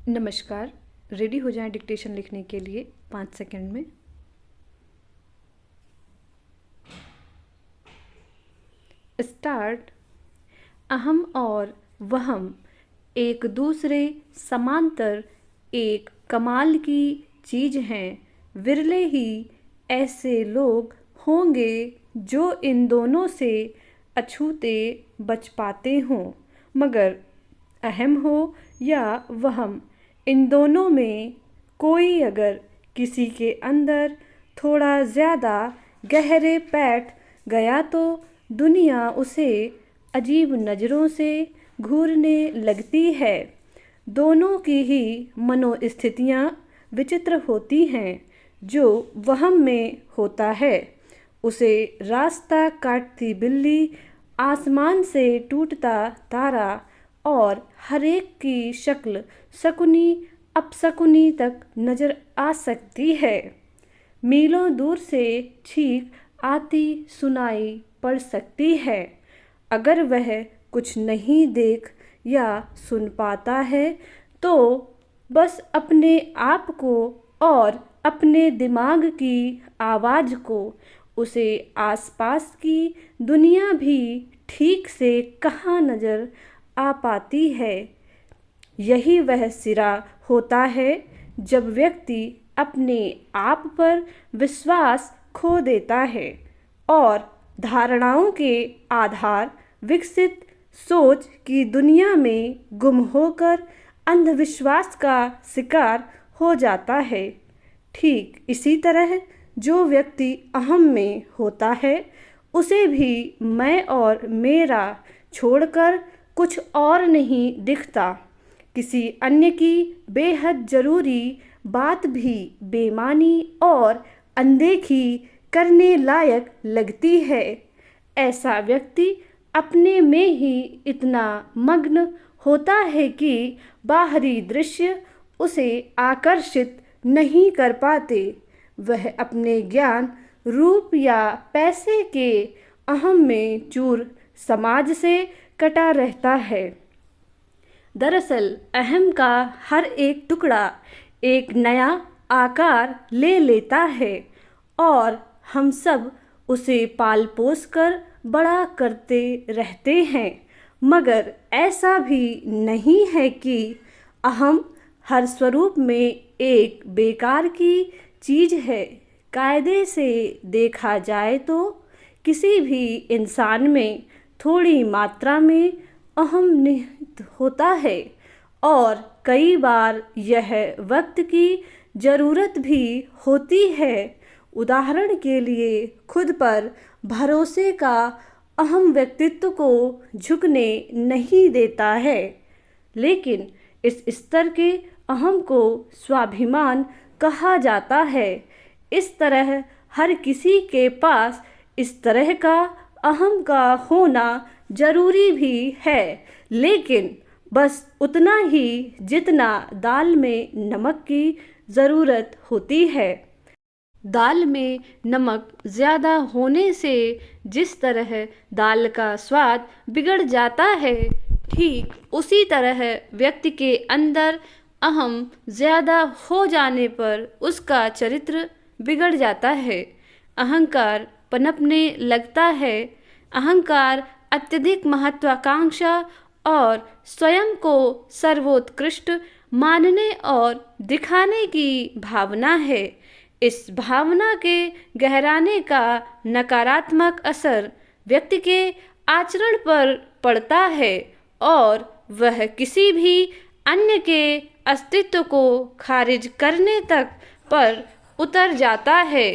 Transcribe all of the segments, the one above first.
नमस्कार। रेडी हो जाएं डिक्टेशन लिखने के लिए 5 सेकंड में। स्टार्ट। अहम और वहम एक दूसरे समांतर एक कमाल की चीज़ हैं। विरले ही ऐसे लोग होंगे जो इन दोनों से अछूते बच पाते हों, मगर अहम हो या वहम, इन दोनों में कोई अगर किसी के अंदर थोड़ा ज़्यादा गहरे बैठ गया तो दुनिया उसे अजीब नज़रों से घूरने लगती है। दोनों की ही मनोस्थितियाँ विचित्र होती हैं। जो वहम में होता है उसे रास्ता काटती बिल्ली, आसमान से टूटता तारा और हरेक की शक्ल शकुनी अपशकुनी तक नज़र आ सकती है। मीलों दूर से छींक आती सुनाई पड़ सकती है। अगर वह कुछ नहीं देख या सुन पाता है तो बस अपने आप को और अपने दिमाग की आवाज़ को, उसे आसपास की दुनिया भी ठीक से कहाँ नज़र आ पाती है। यही वह सिरा होता है जब व्यक्ति अपने आप पर विश्वास खो देता है और धारणाओं के आधार विकसित सोच की दुनिया में गुम होकर अंधविश्वास का शिकार हो जाता है। ठीक इसी तरह जो व्यक्ति अहम में होता है उसे भी मैं और मेरा छोड़कर कुछ और नहीं दिखता। किसी अन्य की बेहद ज़रूरी बात भी बेमानी और अनदेखी करने लायक लगती है। ऐसा व्यक्ति अपने में ही इतना मग्न होता है कि बाहरी दृश्य उसे आकर्षित नहीं कर पाते। वह अपने ज्ञान, रूप या पैसे के अहम में चूर समाज से कटा रहता है। दरअसल अहम का हर एक टुकड़ा एक नया आकार ले लेता है और हम सब उसे पाल पोस कर बड़ा करते रहते हैं। मगर ऐसा भी नहीं है कि अहम हर स्वरूप में एक बेकार की चीज़ है। कायदे से देखा जाए तो किसी भी इंसान में थोड़ी मात्रा में अहम निहित होता है और कई बार यह वक्त की ज़रूरत भी होती है। उदाहरण के लिए खुद पर भरोसे का अहम व्यक्तित्व को झुकने नहीं देता है, लेकिन इस स्तर के अहम को स्वाभिमान कहा जाता है। इस तरह हर किसी के पास इस तरह का अहम का होना जरूरी भी है, लेकिन बस उतना ही जितना दाल में नमक की ज़रूरत होती है। दाल में नमक ज़्यादा होने से जिस तरह दाल का स्वाद बिगड़ जाता है, ठीक उसी तरह व्यक्ति के अंदर अहम ज़्यादा हो जाने पर उसका चरित्र बिगड़ जाता है। अहंकार पनपने लगता है। अहंकार अत्यधिक महत्वाकांक्षा और स्वयं को सर्वोत्कृष्ट मानने और दिखाने की भावना है। इस भावना के गहराने का नकारात्मक असर व्यक्ति के आचरण पर पड़ता है और वह किसी भी अन्य के अस्तित्व को खारिज करने तक पर उतर जाता है।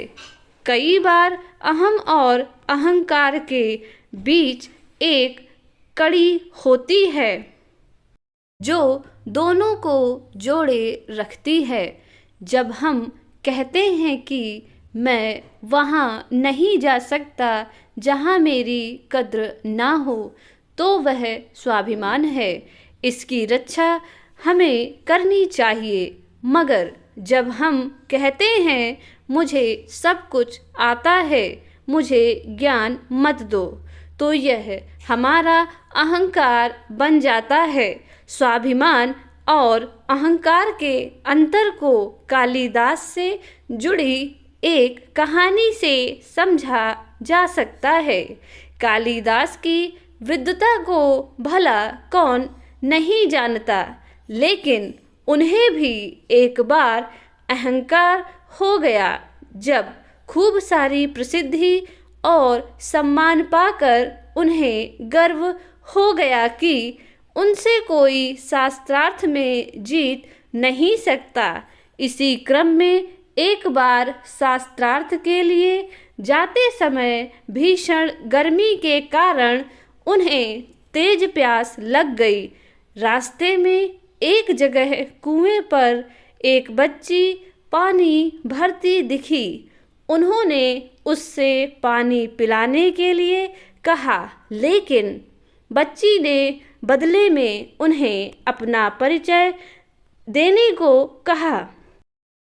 कई बार अहम और अहंकार के बीच एक कड़ी होती है जो दोनों को जोड़े रखती है। जब हम कहते हैं कि मैं वहाँ नहीं जा सकता जहाँ मेरी कद्र ना हो, तो वह स्वाभिमान है। इसकी रक्षा हमें करनी चाहिए। मगर जब हम कहते हैं मुझे सब कुछ आता है, मुझे ज्ञान मत दो, तो यह हमारा अहंकार बन जाता है। स्वाभिमान और अहंकार के अंतर को कालिदास से जुड़ी एक कहानी से समझा जा सकता है। कालिदास की विद्वता को भला कौन नहीं जानता, लेकिन उन्हें भी एक बार अहंकार हो गया जब खूब सारी प्रसिद्धि और सम्मान पाकर उन्हें गर्व हो गया कि उनसे कोई शास्त्रार्थ में जीत नहीं सकता। इसी क्रम में एक बार शास्त्रार्थ के लिए जाते समय भीषण गर्मी के कारण उन्हें तेज प्यास लग गई। रास्ते में एक जगह कुएं पर एक बच्ची पानी भरती दिखी। उन्होंने उससे पानी पिलाने के लिए कहा, लेकिन बच्ची ने बदले में उन्हें अपना परिचय देने को कहा।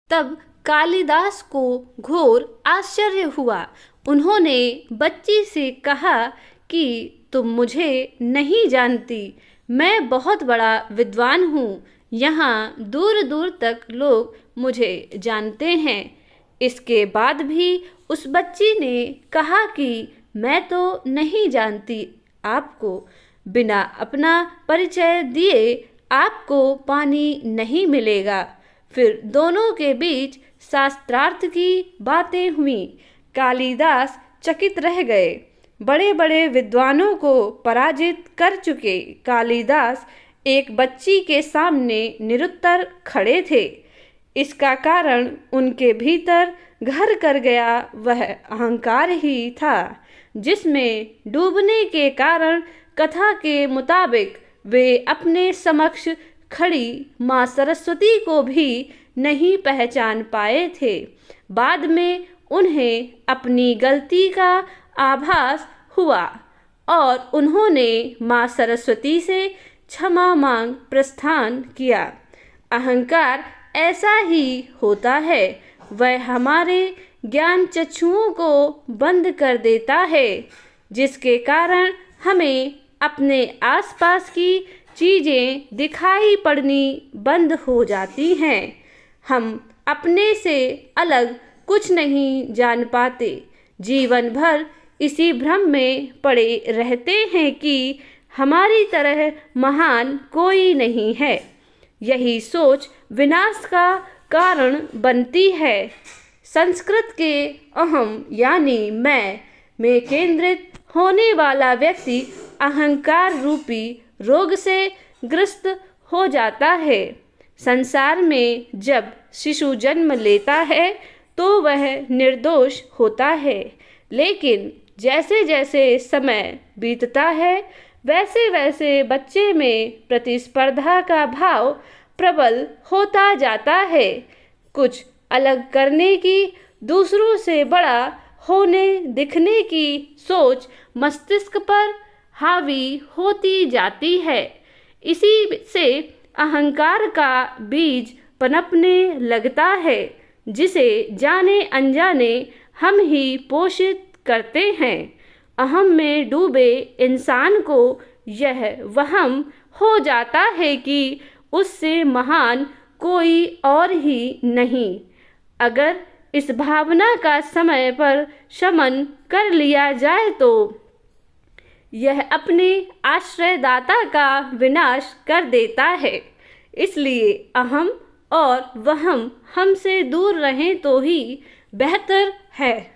तब कालिदास को घोर आश्चर्य हुआ। उन्होंने बच्ची से कहा कि तुम मुझे नहीं जानती, मैं बहुत बड़ा विद्वान हूँ। यहाँ दूर दूर तक लोग मुझे जानते हैं। इसके बाद भी उस बच्ची ने कहा कि मैं तो नहीं जानती आपको, बिना अपना परिचय दिए आपको पानी नहीं मिलेगा। फिर दोनों के बीच शास्त्रार्थ की बातें हुई। कालिदास चकित रह गए। बड़े बड़े विद्वानों को पराजित कर चुके कालिदास एक बच्ची के सामने निरुत्तर खड़े थे। इसका कारण उनके भीतर घर कर गया वह अहंकार ही था, जिसमें डूबने के कारण कथा के मुताबिक वे अपने समक्ष खड़ी माँ सरस्वती को भी नहीं पहचान पाए थे। बाद में उन्हें अपनी गलती का आभास हुआ और उन्होंने माँ सरस्वती से क्षमा मांग प्रस्थान किया। अहंकार ऐसा ही होता है, वह हमारे ज्ञान चक्षुओं को बंद कर देता है, जिसके कारण हमें अपने आसपास की चीज़ें दिखाई पड़नी बंद हो जाती हैं। हम अपने से अलग कुछ नहीं जान पाते, जीवन भर इसी भ्रम में पड़े रहते हैं कि हमारी तरह महान कोई नहीं है। यही सोच विनाश का कारण बनती है। संस्कृत के अहम यानी मैं में केंद्रित होने वाला व्यक्ति अहंकार रूपी रोग से ग्रस्त हो जाता है। संसार में जब शिशु जन्म लेता है तो वह निर्दोष होता है, लेकिन जैसे जैसे समय बीतता है वैसे वैसे बच्चे में प्रतिस्पर्धा का भाव प्रबल होता जाता है। कुछ अलग करने की, दूसरों से बड़ा होने दिखने की सोच मस्तिष्क पर हावी होती जाती है। इसी से अहंकार का बीज पनपने लगता है, जिसे जाने अनजाने हम ही पोषित करते हैं। अहम में डूबे इंसान को यह वहम हो जाता है कि उससे महान कोई और ही नहीं। अगर इस भावना का समय पर शमन कर लिया जाए तो यह अपने आश्रयदाता का विनाश कर देता है। इसलिए अहम और वहम हमसे दूर रहें तो ही बेहतर है।